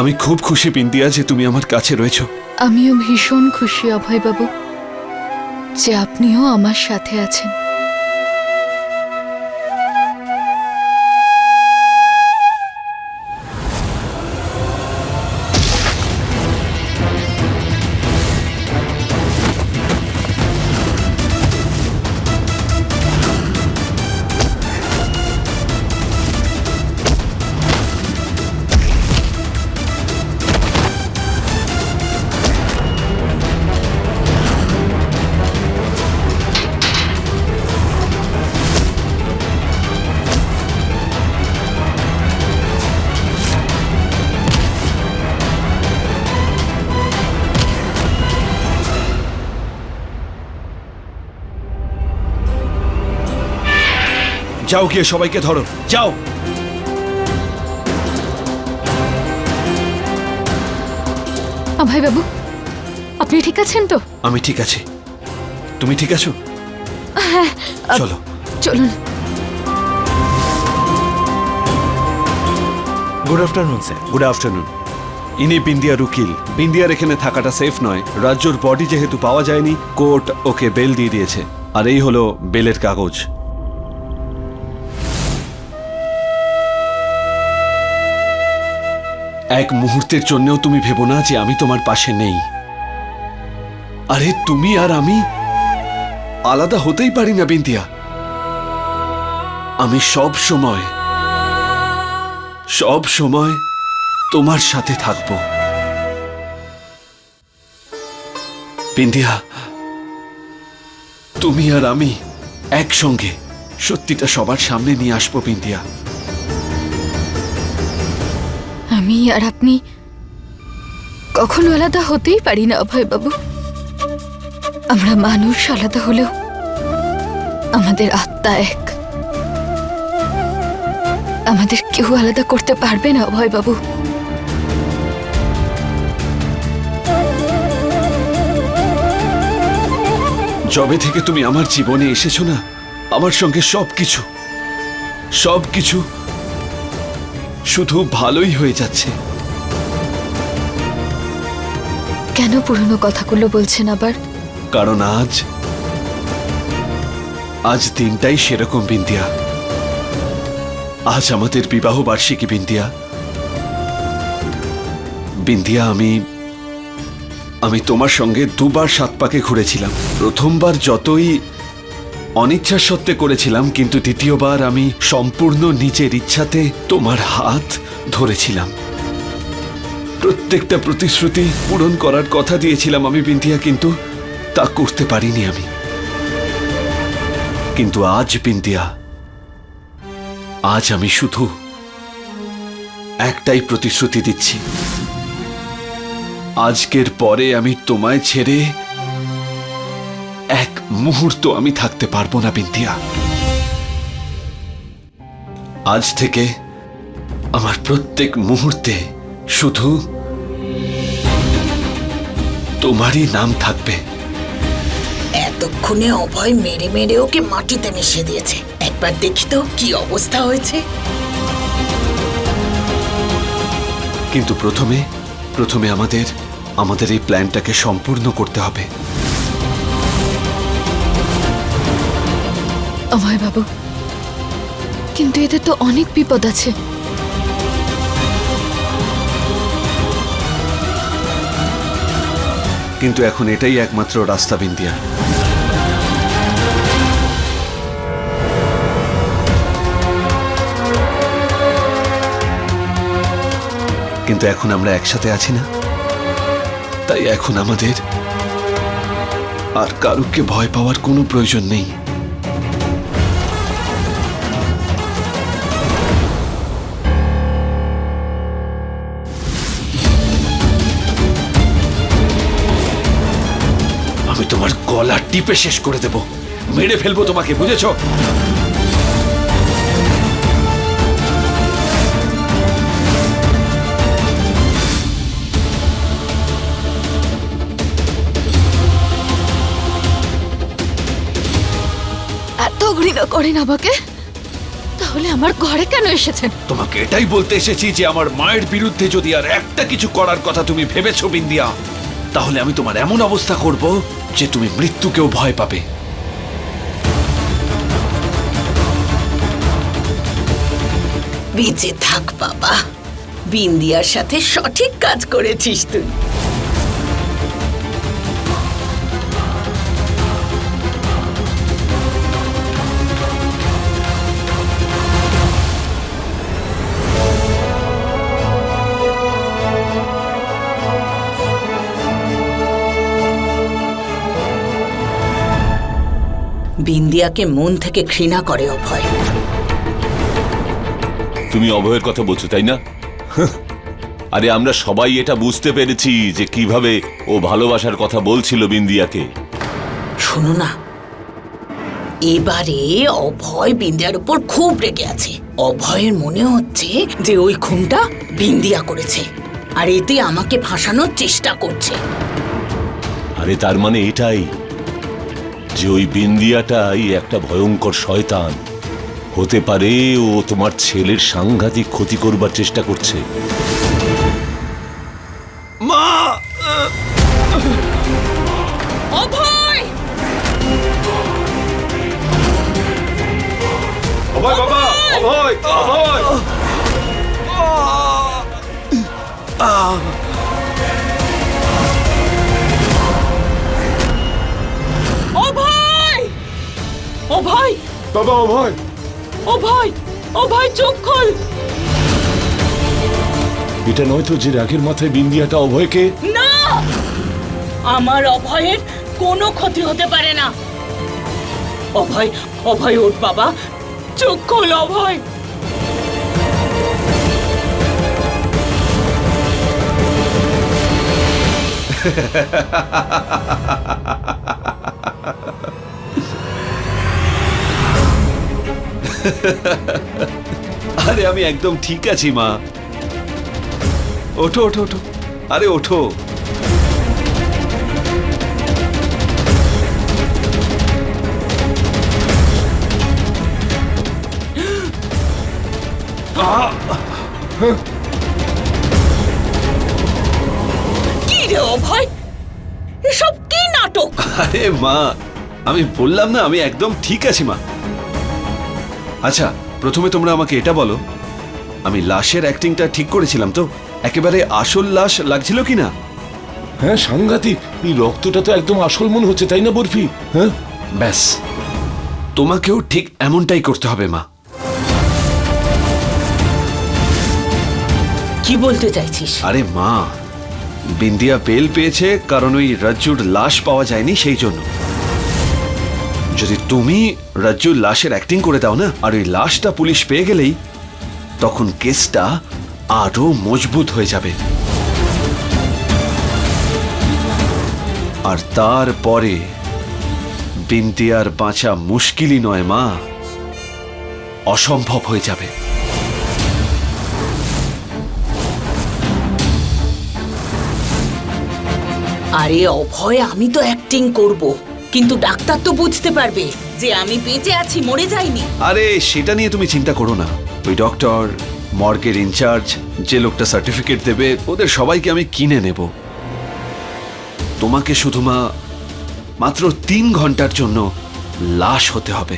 আমি খুব খুশি বিন্দিয়া যে তুমি আমার কাছে রয়েছো। আমিও ভীষণ খুশি অভয় বাবু যে আপনিও আমার সাথে আছেন। যাও গিয়ে সবাইকে ধরো, যাও। অভয় বাবু, আপনি ঠিক আছেন তো? আমি ঠিক আছি, তুমি ঠিক আছো? হ্যাঁ, চলো চলুন। Good afternoon sir. Good afternoon. ইনি বিন্দিয়ার উকিল। বিন্দিয়ার এখানে থাকাটা সেফ নয়। রাজ্যর বডি যেহেতু পাওয়া যায়নি, কোর্ট ওকে বেল দিয়ে দিয়েছে। আর এই হলো বেলের কাগজ। এক মুহূর্তের জন্যও তুমি ভেবো না যে আমি তোমার পাশে নেই। আরে তুমি আর আমি আলাদা হতেই পারি না বিন্দিয়া। আমি সব সময় তোমার সাথে থাকব বিন্দিয়া। তুমি আর আমি একসঙ্গে সত্যিটা সবার সামনে নিয়ে আসবো বিন্দিয়া। আমি আর আপনি কখনো আলাদা হতেই পারি না অভয় বাবু। আমরা মানুষ আলাদা হলেও আমাদের আত্মা এক। আমাদের কেউ আলাদা করতে পারবে না অভয় বাবু। যবে থেকে তুমি আমার জীবনে এসেছো না, আমার সঙ্গে সবকিছু শুধু ভালোই হয়ে যাচ্ছে। কেন পুরনো কথাগুলো বলছেন আবার? কারণ আজ দিনটাই সেরকম বিন্দিয়া। আজ আমাদের বিবাহ বার্ষিকী বিন্দিয়া। বিন্দিয়া, আমি তোমার সঙ্গে দুবার 7 পাকে ঘুরেছিলাম। প্রথমবার যতই অনিচ্ছার সত্ত্বে করেছিলাম, কিন্তু দ্বিতীয়বার আমি সম্পূর্ণ নিজের ইচ্ছাতে তোমার হাত ধরেছিলাম। প্রত্যেকটা প্রতিশ্রুতি পূরণ করার কথা দিয়েছিলাম আমি বিন্দিয়া, কিন্তু তা করতে পারিনি আমি। কিন্তু আজ বিন্দিয়া, আজ আমি শুধু একটাই প্রতিশ্রুতি দিচ্ছি। আজকের পরে আমি তোমায় ছেড়ে এক মুহূর্ত আমি থাকতে পারবো না বিন্দিয়া। আজ থেকে আমার প্রত্যেক মুহূর্তে শুধু তোমারই নাম থাকবে। এতক্ষণে অভয় মেরে মেরে ওকে মাটিতে মিশিয়ে দিয়েছে। একবার দেখি তো কি অবস্থা হয়েছে। কিন্তু প্রথমে আমাদের এই প্ল্যানটাকে সম্পূর্ণ করতে হবে। অভয় বাবু, কিন্তু এতে তো অনেক বিপদ আছে। কিন্তু এখন এটাই একমাত্র রাস্তা বিন্দিয়া। কিন্তু এখন আমরা একসাথে আছি না, তাই এখন আমাদের আর কারুকে ভয় পাওয়ার কোনো প্রয়োজন নেই। আমি তোমার গলা টিপে শেষ করে দেব, মেরে ফেলবো তোমাকে, বুঝেছো? এত ঘৃণা করেন আমাকে? তাহলে আমার ঘরে কেন এসেছেন? তোমাকে এটাই বলতে এসেছি যে আমার মায়ের বিরুদ্ধে যদি আর একটা কিছু করার কথা তুমি ভেবেছো বিন্দিয়া, তাহলে আমি তোমার এমন অবস্থা করব যে তুমি মৃত্যুকেও ভয় পাবে। বেঁচে থাক বাবা, বিন্দিয়ার সাথে সঠিক কাজ করেছিস তুই। বিন্দিয়াকে মন থেকে ঘৃণা করে অভয়। তুমি অভয়ের কথা বলছো তাই না? আরে আমরা সবাই এটা বুঝতে পেরেছি যে কিভাবে ও ভালোবাসার কথা বলছিল বিন্দিয়াকে। শোনো না, এবারে অভয় বিন্দিয়ার উপর খুব রেগে আছে। অভয়ের মনে হচ্ছে যে ওই খুনটা বিন্দিয়া করেছে, আর এতে আমাকে ফাঁসানোর চেষ্টা করছে। আরে তার মানে এটাই যে ওই বিন্দিয়াটাই একটা ভয়ঙ্কর শয়তান। হতে পারে ও তোমার ছেলের সাংঘাতিক ক্ষতি করবার চেষ্টা করছে। মা! অভয়! অভয় বাবা! অভয়! অভয়! অভয়! অভয়! বাবা অভয়! অভয়! অভয়, চোখ খোল! এটা নয় তো যে রাগের মাথায় বিন্দিয়াটা অভয়কে? না, আমার অভয়ের কোনো ক্ষতি হতে পারে না। অভয়, অভয় ওঠ বাবা, চোখ খোল অভয়। আরে আমি একদম ঠিক আছি মা। ওঠো ওঠো ওঠো, আরে ওঠো। কি রে অভয়, এসব কি নাটক? আরে মা, আমি বললাম না আমি একদম ঠিক আছি মা। আচ্ছা, প্রথমে তোমরা আমাকে এটা বলো, আমি লাশের অ্যাক্টিংটা ঠিক করেছিলাম তো? একেবারে আসল লাশ লাগছিল কি না? হ্যাঁ, সাংঘাতিক। এই রক্তটা তো একদম আসল মনে হচ্ছে, তাই না বরফি? হ্যাঁ, ব্যাস, তোমাকেও ঠিক এমনটাই করতে হবে মা। কি বলতে চাইছিস? আরে মা, বিন্দিয়া বেল পেয়েছে কারণ ওই রাজ্জুর লাশ পাওয়া যায়নি সেই জন্য। যদি তুমি রাজ্জুর লাশের অ্যাক্টিং করে দাও না, আর ওই লাশটা পুলিশ পেয়ে গেলেই তখন কেসটা আরো মজবুত হয়ে যাবে। আর তারপরে বিন্দিয়ার বাঁচা মুশকিলই নয় মা, অসম্ভব হয়ে যাবে। আরে অভয়, আমি তো অ্যাক্টিং করব, কিন্তু ডাক্তার তো বুঝতে পারবে যে আমি বেঁচে আছি, মরে যাইনি। আরে সেটা নিয়ে তুমি চিন্তা করো না। ওই ডক্টর, মর্গের ইনচার্জ, যে লোকটা সার্টিফিকেট দেবে, ওদের সবাইকে আমি কিনে নেব। তোমাকে শুধু মাত্র 3 ঘন্টার জন্য লাশ হতে হবে।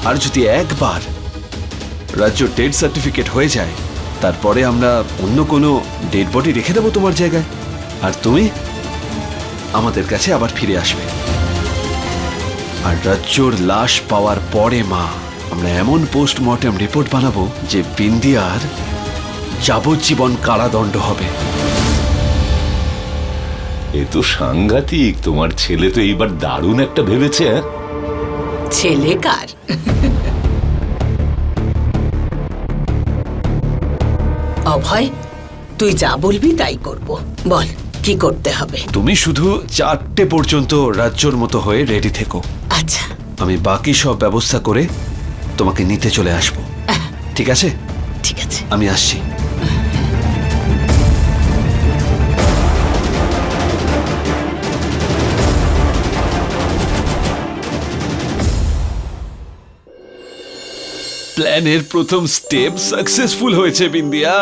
আর যদি একবার রাজ্য ডেড সার্টিফিকেট হয়ে যায়, তারপরে আমরা অন্য কোনো ডেড বডি রেখে দেবো তোমার জায়গায়, আর তুমি আমাদের কাছে আবার ফিরে আসবে। আর রাজ্যর লাশ পাওয়ার পরে মা, আমরা এমন পোস্টমর্টেম রিপোর্ট বানাবো যে বিন্দিয়ার যাবজ্জীবন কারাদণ্ড হবে। এ তো সাংঘাতিক। তোমার ছেলে তো এইবার দারুণ একটা ভেবেছে। ছেলে কার? অভয়, তুই যা বলবি তাই করব। বল কি করতে হবে? তুমি শুধু 4টে পর্যন্ত রাজ্যর মতো হয়ে রেডি থেকো। আচ্ছা, আমি বাকি সব ব্যবস্থা করে তোমাকে নিতে চলে আসবো। ঠিক আছে? ঠিক আছে। আমি আসছি। প্ল্যানের প্রথম স্টেপ সাকসেসফুল হয়েছে বিন্দিয়া।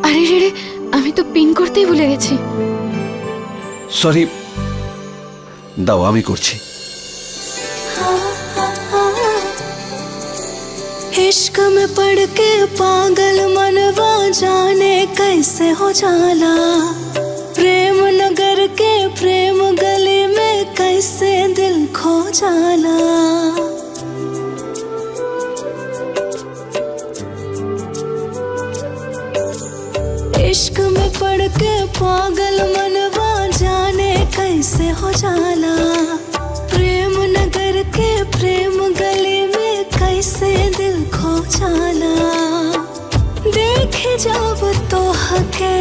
আরে রে রে, আমি তো পিন করতেই ভুলে গেছি। সরি, দাও আমি করছি। इश्क में पड़ के पागल मनवा जाने कैसे हो जाला, प्रेम नगर के प्रेम गली में कैसे दिल खो जाला। इश्क में पड़ के पागल मनवा जाने कैसे हो जाला, प्रेम नगर के प्रेम गली में कैसे दिल खो जाला। देखे जब तो हके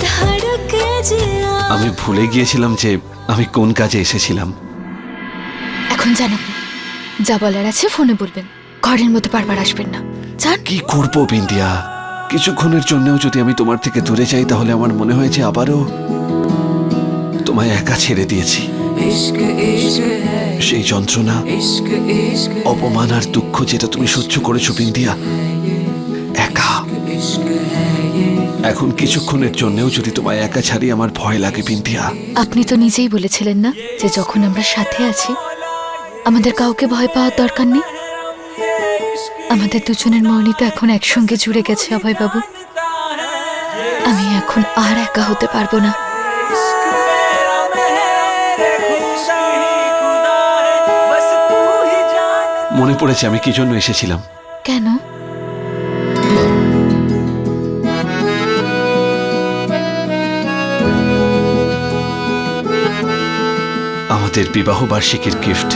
धड़के जिया। আমি ভুলে গিয়েছিলাম যে আমি কোন কাজে এসেছিলাম। এখন জানো, যা বলার আছে ফোনে বলবেন, ঘরের মধ্যে বারবার আসবেন না। জান, কি করব বিন্দিয়া, কিছুক্ষণের জন্যও যদি আমি তোমার থেকে দূরে যাই তাহলে আমার মনে হয় যে আবারও তোমায় একা ছেড়ে দিয়েছি। সেই যন্ত্রণা, অপমান আর দুঃখ যেটা তুমি সহ্য করেছো বিন্দিয়া, একা। এখন কিছুক্ষণের জন্যও যদি তোমায় একা ছাড়ি আমার ভয় লাগে বিন্দিয়া। আপনি তো নিজেই বলেছিলেন না যে যখন আমরা সাথে আছি আমাদের কাউকে ভয় পাওয়ার দরকার নেই। আমাদের দুজনের মনই তো এখন একসঙ্গে জুড়ে গেছে অভয় বাবু। আমি এখন আর একা হতে পারবো না। মনে পড়েছে আমি কি জন্য এসেছিলাম। কেন? আমাদের বিবাহ বার্ষিকীর গিফট।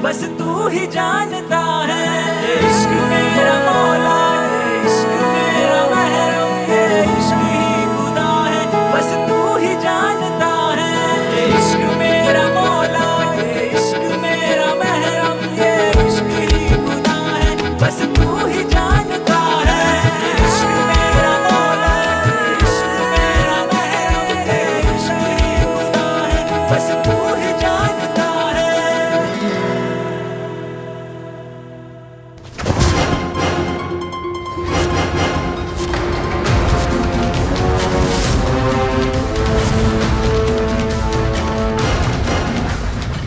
बस तू ही जानता है, इश्क मेरा मौला है, इश्क मेरा महरम है, इश्क ही खुदा है, बस तू ही जानता है। इश्क मेरा मौला है, इश्क मेरा महरम है, इश्क ही खुदा है, बस तू ही जानता है। इश्क मेरा मौला है, इश्क मेरा महरम है, इश्क ही खुदा है, बस तू ही जानता है।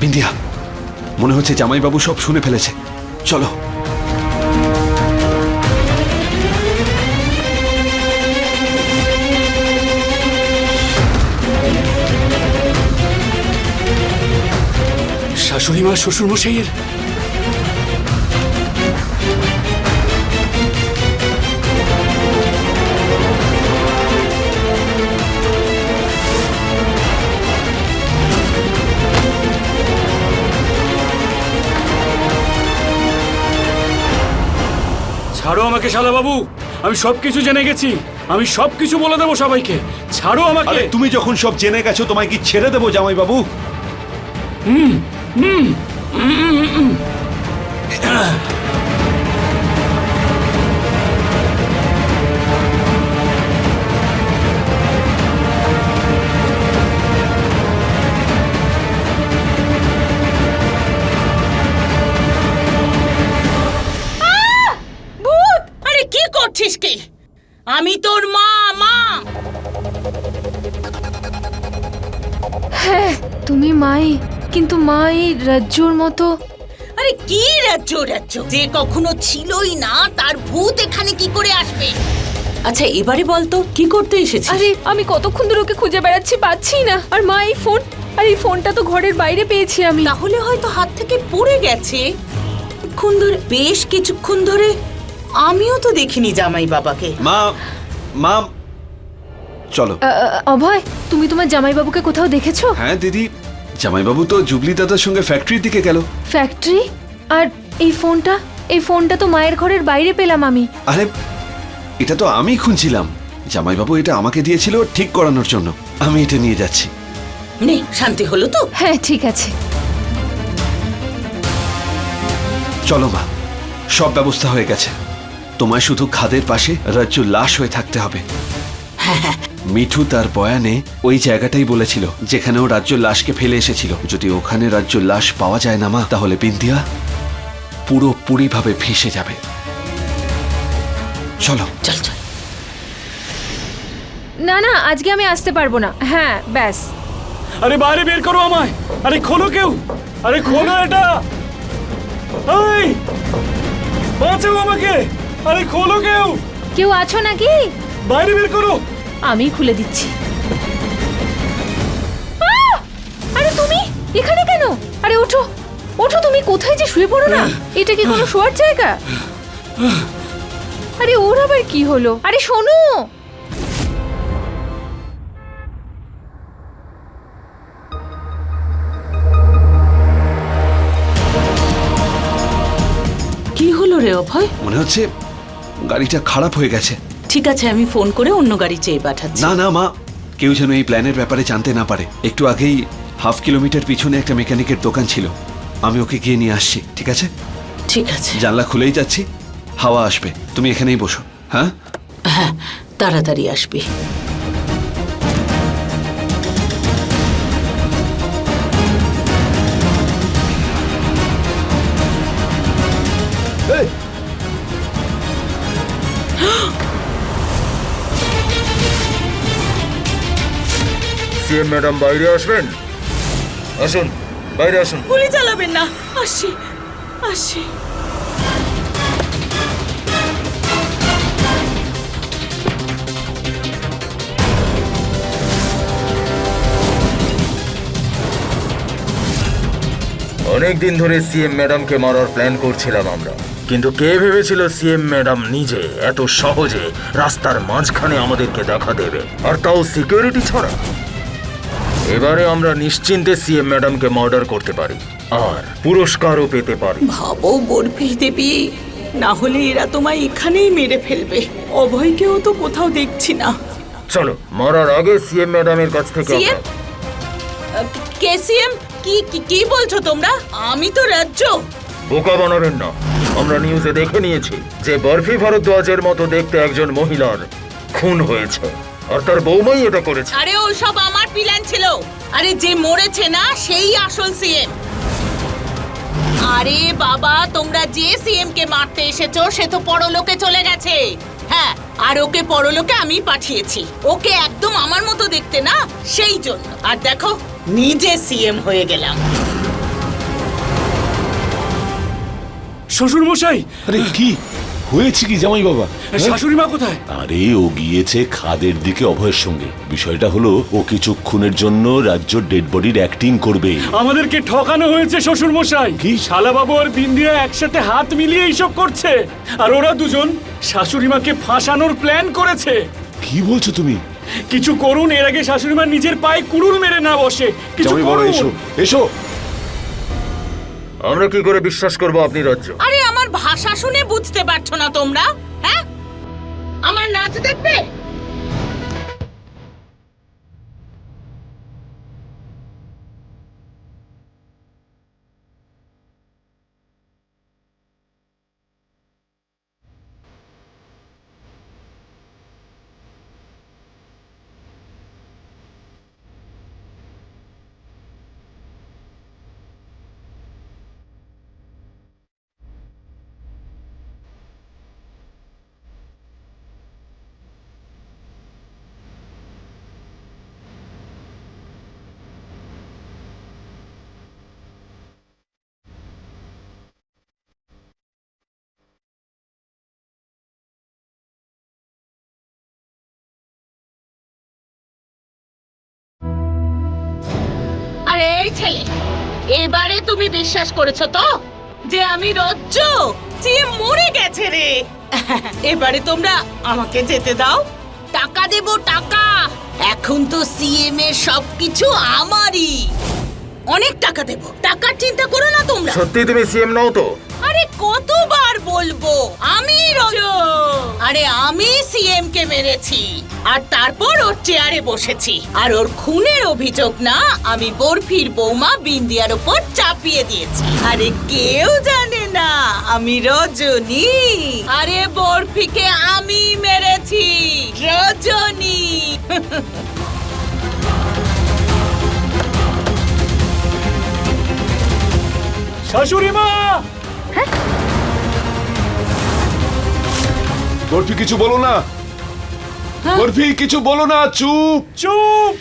বিন্দিয়া, মনে হচ্ছে জামাইবাবু সব শুনে ফেলেছে। চলো। শাশুড়ি মা শ্বশুর মশাইয়ের ছাড়ো আমাকে শালা বাবু, আমি সবকিছু জেনে গেছি, আমি সবকিছু বলে দেবো সবাইকে। ছাড়ো আমাকে। আরে তুমি যখন সব জেনে গেছো তোমায় কি ছেড়ে দেবো জামাইবাবু? আরে কি করছিস কি? আমি তোর মা। হ্যাঁ তুমি মাই, কিন্তু মাই রাজ্যুর মতো। আরে কি রাজ্য? যে কখনো ছিলই না তার ভূত এখানে কি করে আসবে? আচ্ছা এবারে বলতো কি করতে এসেছিস? আরে আমি কতক্ষণ ধরে ওকে খুঁজে বেড়াচ্ছি, পাচ্ছি না। আর মা এই ফোন, আর এই ফোনটা তো ঘরের বাইরে পেয়েছি আমি। তাহলে হয়তো হাত থেকে পড়ে গেছে। বেশ কিছুক্ষণ ধরে আমিও তো দেখিনি জামাই বাবাকে। মা চলো। অভয়, তুমি তোমার জামাইবাবুকে কোথাও দেখেছো? হ্যাঁ দিদি, জামাইবাবু তো জুবলি দাদার সঙ্গে ফ্যাক্টরির দিকে গেল। ফ্যাক্টরি? আর এই ফোনটা তো মায়ের ঘরের বাইরে পেলাম আমি। আরে এটা তো আমি খুঁজছিলাম। জামাইবাবু এটা আমাকে দিয়েছিল ঠিক করানোর জন্য। আমি এটা নিয়ে যাচ্ছি। নে, শান্তি হলো তো? হ্যাঁ ঠিক আছে। চলো মা, সব ব্যবস্থা হয়ে গেছে। তোমায় শুধু খাদের পাশে রাজ্যুর লাশ হয়ে থাকতে হবে। মিঠু তার বয়ানে ওই জায়গাটাই বলেছিল যেখানে ও রাজ্যুর লাশকে ফেলে এসেছিল। যদি ওখানে রাজ্যুর লাশ পাওয়া যায় না মা, তাহলে বিন্দিয়া পুরোপুরিভাবে ভেসে যাবে। চলো। চল চল। না না, আজকে আমি আসতে পারবো না। হ্যাঁ ব্যাস। আরে বাইরে বের করো আমায়। আরে খোলো কেউ, আরে খোলো এটা। এই বাঁচাও আমাকে, আরে খোলো কেউ। কেউ আছো নাকি? বাইরে বের করো। আমি খুলে দিচ্ছি। আহ! আরে তুমি এখানে কেন? আরে ওঠো ওঠো, তুমি কোথায় যে শুয়ে পড়ো না। এটা কি কোনো শোয়ার জায়গা? আরে ওর আবার কি হলো? আরে শোনো। কি হলো রে অভয়? মনে হচ্ছে গাড়িটা খারাপ হয়ে গেছে। ঠিক আছে, আমি ফোন করে অন্য গাড়ি চেয়ে পাঠাচ্ছি। না না মা, কেউ যেন এই প্ল্যানের ব্যাপারে জানতে না পারে। একটু আগেই 1/2 কিলোমিটার পিছনে একটা মেকানিকের দোকান ছিল, আমি ওকে গিয়ে নিয়ে আসছি। ঠিক আছে? ঠিক আছে। জানলা খুলেই যাচ্ছি, হাওয়া আসবে। তুমি এখানেই বসো। হ্যাঁ হ্যাঁ, তাড়াতাড়ি আসবি। সিএম ম্যাডাম বাইরে আসবেন? আসুন, বাইরে আসুন। গুলি চালাবেন না। আসছি আসছি। অনেকদিন ধরে সিএম ম্যাডামকে মারার প্ল্যান করছিলাম আমরা, কিন্তু কে ভেবেছিল সিএম ম্যাডাম নিজে এত সহজে রাস্তার মাঝখানে আমাদেরকে দেখা দেবে, আর তাও সিকিউরিটি ছাড়া। এবারে আমরা নিশ্চিন্তে সিএম ম্যাডামকে মার্ডার করতে পারি আর পুরস্কারও পেতে পারি। ভাবো বরফি দেবী, না হলে এরা তোমায় এখানেই মেরে ফেলবে। অভয়কেও তো কোথাও দেখছি না। চলো, মারার আগে সিএম ম্যাডামের কাছ থেকে সিএম? কেসিএম? কি কি কি বলছো তোমরা? আমি তো রাজ্য। বোকা বানাবেন না। আমরা নিউজে দেখে নিয়েছি যে বরফি ভারদ্বাজের মতো দেখতে একজন মহিলার খুন হয়েছে, আর তার বৌমাই এটা করেছে। আরে ওসব আমার প্ল্যান ছিল। আরে যে মরেছে না সেই আসল সিএম। আরে বাবা, তোমরা যে সিএম কে মারতে এসেছো সে তো পরলোকে চলে গেছে। হ্যাঁ, আর ওকে পরলোকে আমি পাঠিয়েছি। ওকে একদম আমার মতো দেখতে না, সেই জন্য। আর দেখো, নিজে সিএম হয়ে গেলাম। শ্বশুর মশাই, আরে কি হয়েছে কি জামাই বাবা? শাশুড়ি মা কোথায়? আরে ও গিয়েছে খাদের দিকে অভয়ের সঙ্গে। বিষয়টা হলো ও কিছুক্ষণের জন্য রাজ্য ডেড বডির অ্যাক্টিং করবে। আমাদেরকে ঠকানো হয়েছে শ্বশুর মশাই। কি? শালাবাবু আর বিন্দিয়া একসাথে হাত মিলিয়ে এইসব করছে, আর ওরা দুজন শাশুড়ি মাকে ফাঁসানোর প্ল্যান করেছে। কি বলছো তুমি? কিছু করুন, এর আগে শাশুড়ি মা নিজের পায়ে কুড়ুল মেরে না বসে। কিছু জামাই বাবা করুন। এসো এসো। আমরা কি করে বিশ্বাস করবো আপনি রাজ্য? আরে আমার ভাষা শুনে বুঝতে পারছো না তোমরা? হ্যাঁ, আমার নাচ দেখবে? আরে এই ছেলে, এবারে তুমি বিশ্বাস করেছো তো যে আমি রজ্জ? সিএম মরে গেছে রে। এবারে তোমরা আমাকে যেতে দাও। টাকা দেব, টাকা। এখন তো সিএম এর সবকিছু আমারই। অনেক টাকা দেব, টাকার চিন্তা করো না তোমরা। সত্যি তুমি সিএম নও তো? আরে কতবার বলবো আমি রজ্জ? আরে আমি সিএম কে মেরেছি আর তারপর ওর চেয়ারে বসেছি আর ওর খুনের অভিযোগ না আমি বরফির বৌমা বিন্দিয়ার উপর চাপিয়ে দিয়েছি। আরে কেউ জানে না আমি রজনী। আরে বরফিকে আমি মেরেছি, রজনী। শাশুড়ি মা! বরফি কিছু বলো না, বরফি কিছু বলো না, চুপ। চুপ!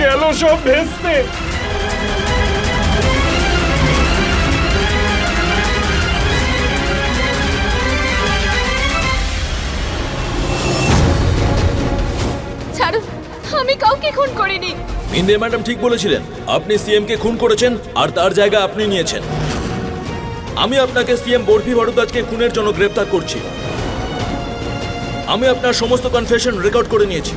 গেল সব ভেস্তে। ছাড়ুন, আমি কাউকে খুন করিনি। বিন্দিয়া ম্যাডাম ঠিক বলেছিলেন, আপনি সিএম কে খুন করেছেন আর তার জায়গা আপনি নিয়েছেন। আমি আপনাকে সিএম বরফি ভরদ্বাজকে খুনের জন্য গ্রেফতার করছি। আমি আপনার সমস্ত কনফেশন রেকর্ড করে নিয়েছি।